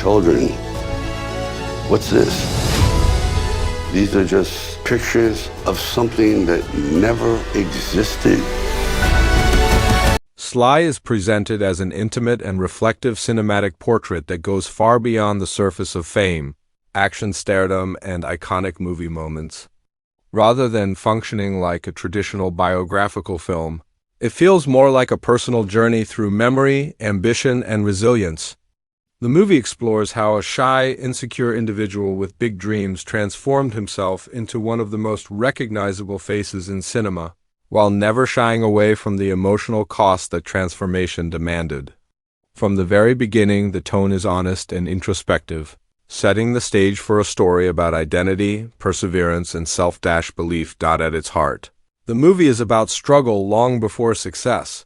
children. What's this? These are just pictures of something that never existed. Sly is presented as an intimate and reflective cinematic portrait that goes far beyond the surface of fame, action stardom, and iconic movie moments. Rather than functioning like a traditional biographical film, it feels more like a personal journey through memory, ambition, and resilience. The movie explores how a shy, insecure individual with big dreams transformed himself into one of the most recognizable faces in cinema, while never shying away from the emotional cost that transformation demanded. From the very beginning, the tone is honest and introspective, setting the stage for a story about identity, perseverance, and self-belief at its heart. The movie is about struggle long before success.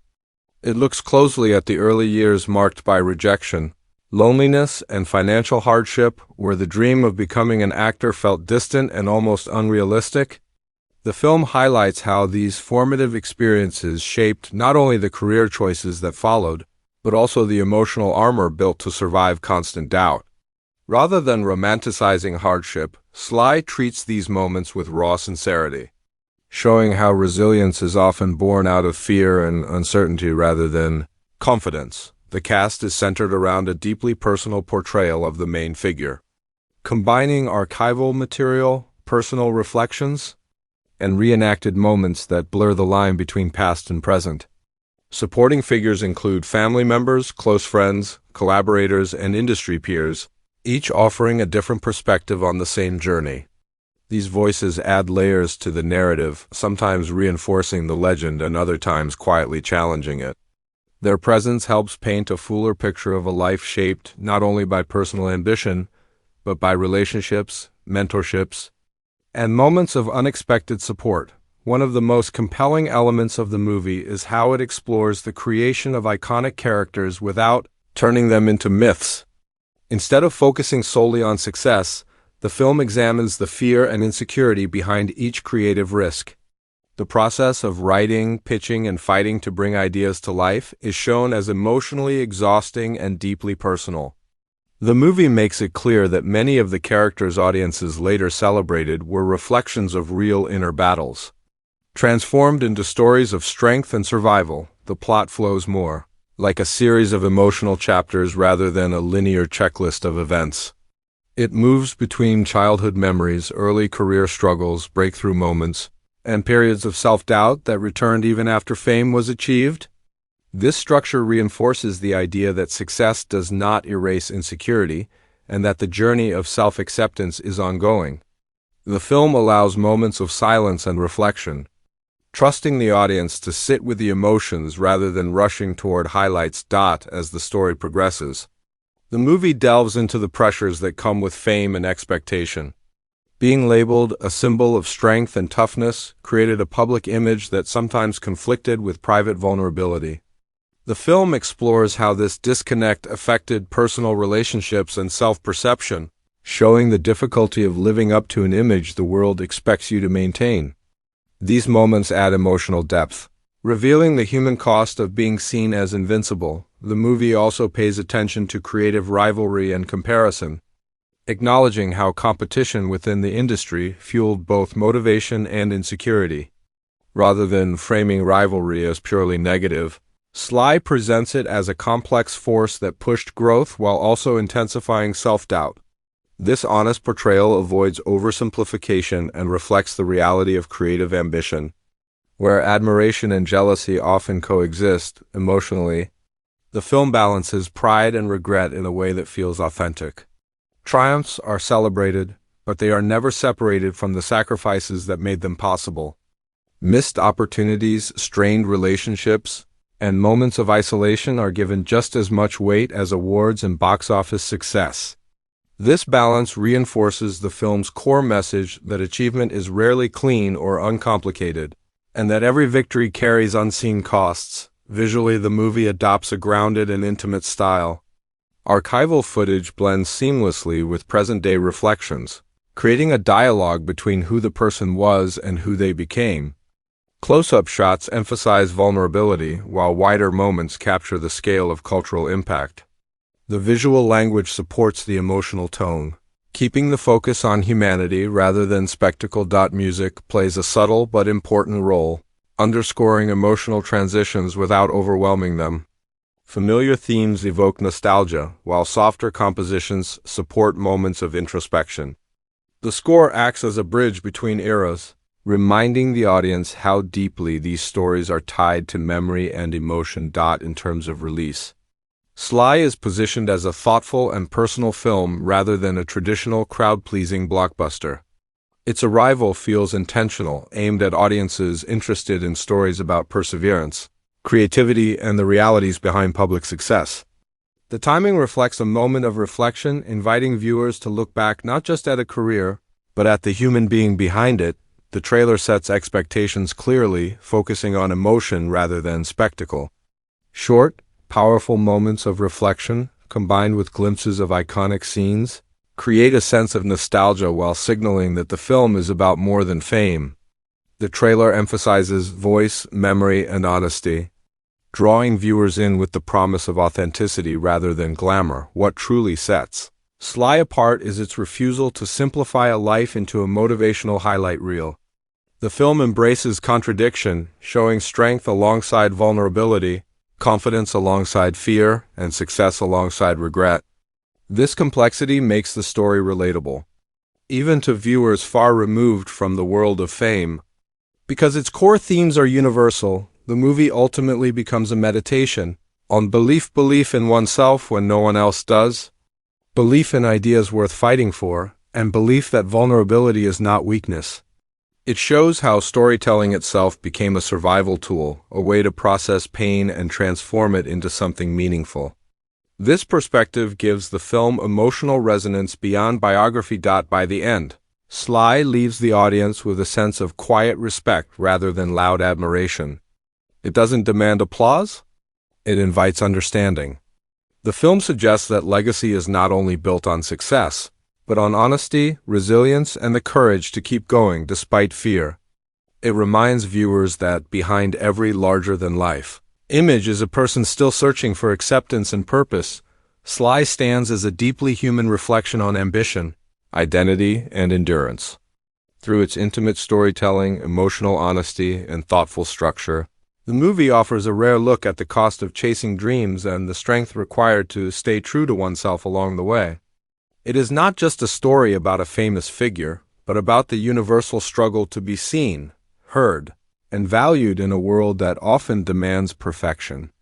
It looks closely at the early years marked by rejection, loneliness, and financial hardship, where the dream of becoming an actor felt distant and almost unrealistic. The film highlights how these formative experiences shaped not only the career choices that followed, but also the emotional armor built to survive constant doubt. Rather than romanticizing hardship, Sly treats these moments with raw sincerity, showing how resilience is often born out of fear and uncertainty rather than confidence. The cast is centered around a deeply personal portrayal of the main figure, combining archival material, personal reflections, and reenacted moments that blur the line between past and present. Supporting figures include family members, close friends, collaborators, and industry peers, each offering a different perspective on the same journey. These voices add layers to the narrative, sometimes reinforcing the legend and other times quietly challenging it. Their presence helps paint a fuller picture of a life shaped not only by personal ambition, but by relationships, mentorships, and moments of unexpected support. One of the most compelling elements of the movie is how it explores the creation of iconic characters without turning them into myths. Instead of focusing solely on success, the film examines the fear and insecurity behind each creative risk. The process of writing, pitching, and fighting to bring ideas to life is shown as emotionally exhausting and deeply personal. The movie makes it clear that many of the characters audiences later celebrated were reflections of real inner battles. Transformed into stories of strength and survival, the plot flows more like a series of emotional chapters rather than a linear checklist of events. It moves between childhood memories, early career struggles, breakthrough moments, and periods of self-doubt that returned even after fame was achieved. This structure reinforces the idea that success does not erase insecurity, and that the journey of self-acceptance is ongoing. The film allows moments of silence and reflection, trusting the audience to sit with the emotions rather than rushing toward highlights as the story progresses. The movie delves into the pressures that come with fame and expectation. Being labeled a symbol of strength and toughness created a public image that sometimes conflicted with private vulnerability. The film explores how this disconnect affected personal relationships and self-perception, showing the difficulty of living up to an image the world expects you to maintain. These moments add emotional depth, revealing the human cost of being seen as invincible. The movie also pays attention to creative rivalry and comparison, acknowledging how competition within the industry fueled both motivation and insecurity. Rather than framing rivalry as purely negative, Sly presents it as a complex force that pushed growth while also intensifying self-doubt. This honest portrayal avoids oversimplification and reflects the reality of creative ambition. Where admiration and jealousy often coexist emotionally, the film balances pride and regret in a way that feels authentic. Triumphs are celebrated, but they are never separated from the sacrifices that made them possible. Missed opportunities, strained relationships, and moments of isolation are given just as much weight as awards and box office success. This balance reinforces the film's core message that achievement is rarely clean or uncomplicated, and that every victory carries unseen costs. Visually, the movie adopts a grounded and intimate style. Archival footage blends seamlessly with present-day reflections, creating a dialogue between who the person was and who they became. Close-up shots emphasize vulnerability, while wider moments capture the scale of cultural impact. The visual language supports the emotional tone, keeping the focus on humanity rather than spectacle. Music plays a subtle but important role, underscoring emotional transitions without overwhelming them. Familiar themes evoke nostalgia, while softer compositions support moments of introspection. The score acts as a bridge between eras, reminding the audience how deeply these stories are tied to memory and emotion. In terms of release, Sly is positioned as a thoughtful and personal film rather than a traditional crowd-pleasing blockbuster. Its arrival feels intentional, aimed at audiences interested in stories about perseverance, creativity, and the realities behind public success. The timing reflects a moment of reflection, inviting viewers to look back not just at a career, but at the human being behind it. The trailer sets expectations clearly, focusing on emotion rather than spectacle. Short, powerful moments of reflection, combined with glimpses of iconic scenes, create a sense of nostalgia while signaling that the film is about more than fame. The trailer emphasizes voice, memory, and honesty, drawing viewers in with the promise of authenticity rather than glamour. What truly sets Sly apart is its refusal to simplify a life into a motivational highlight reel. The film embraces contradiction, showing strength alongside vulnerability, confidence alongside fear, and success alongside regret. This complexity makes the story relatable, even to viewers far removed from the world of fame. Because its core themes are universal, the movie ultimately becomes a meditation on belief in oneself when no one else does, belief in ideas worth fighting for, and belief that vulnerability is not weakness. It shows how storytelling itself became a survival tool, a way to process pain and transform it into something meaningful. This perspective gives the film emotional resonance beyond biography. By the end, Sly leaves the audience with a sense of quiet respect rather than loud admiration. It doesn't demand applause, it invites understanding. The film suggests that legacy is not only built on success, but on honesty, resilience, and the courage to keep going despite fear. It reminds viewers that behind every larger-than-life image is a person still searching for acceptance and purpose. Sly stands as a deeply human reflection on ambition, identity, and endurance. Through its intimate storytelling, emotional honesty, and thoughtful structure, the movie offers a rare look at the cost of chasing dreams and the strength required to stay true to oneself along the way. It is not just a story about a famous figure, but about the universal struggle to be seen, heard, and valued in a world that often demands perfection.